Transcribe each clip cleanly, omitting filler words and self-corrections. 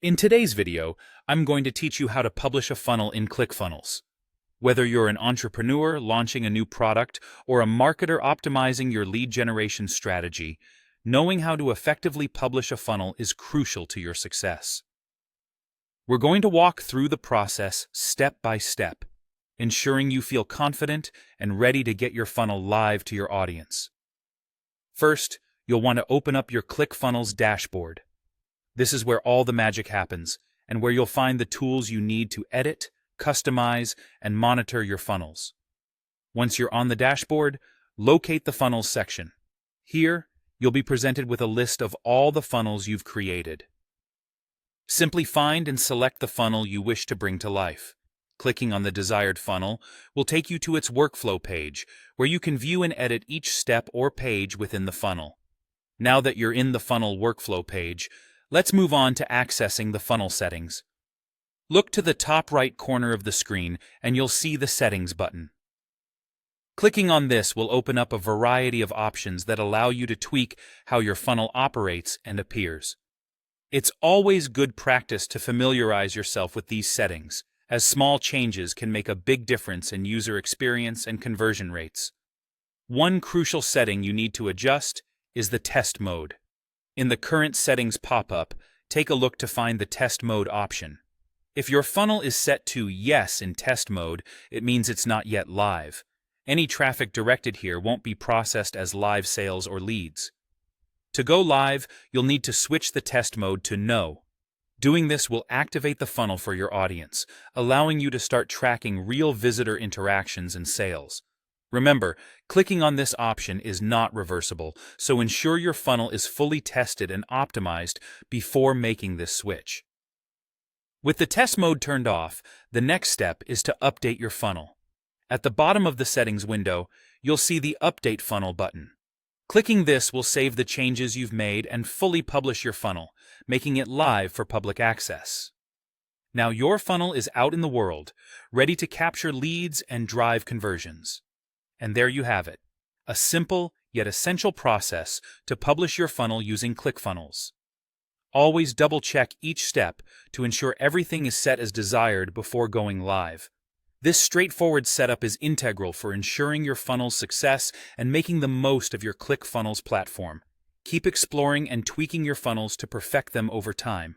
In today's video, I'm going to teach you how to publish a funnel in ClickFunnels. Whether you're an entrepreneur launching a new product or a marketer optimizing your lead generation strategy, knowing how to effectively publish a funnel is crucial to your success. We're going to walk through the process step by step, ensuring you feel confident and ready to get your funnel live to your audience. First, you'll want to open up your ClickFunnels dashboard. This is where all the magic happens, and where you'll find the tools you need to edit, customize, and monitor your funnels. Once you're on the dashboard, locate the Funnels section. Here, you'll be presented with a list of all the funnels you've created. Simply find and select the funnel you wish to bring to life. Clicking on the desired funnel will take you to its workflow page, where you can view and edit each step or page within the funnel. Now that you're in the funnel workflow page, let's move on to accessing the funnel settings. Look to the top right corner of the screen and you'll see the Settings button. Clicking on this will open up a variety of options that allow you to tweak how your funnel operates and appears. It's always good practice to familiarize yourself with these settings, as small changes can make a big difference in user experience and conversion rates. One crucial setting you need to adjust is the test mode. In the current settings pop-up, take a look to find the test mode option. If your funnel is set to yes in test mode, it means it's not yet live. Any traffic directed here won't be processed as live sales or leads. To go live, you'll need to switch the test mode to no. Doing this will activate the funnel for your audience, allowing you to start tracking real visitor interactions and sales. Remember, clicking on this option is not reversible, so ensure your funnel is fully tested and optimized before making this switch. With the test mode turned off, the next step is to update your funnel. At the bottom of the settings window, you'll see the Update Funnel button. Clicking this will save the changes you've made and fully publish your funnel, making it live for public access. Now your funnel is out in the world, ready to capture leads and drive conversions. And there you have it, a simple yet essential process to publish your funnel using ClickFunnels. Always double-check each step to ensure everything is set as desired before going live. This straightforward setup is integral for ensuring your funnel's success and making the most of your ClickFunnels platform. Keep exploring and tweaking your funnels to perfect them over time.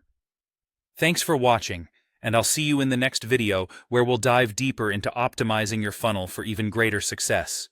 Thanks for watching, and I'll see you in the next video where we'll dive deeper into optimizing your funnel for even greater success.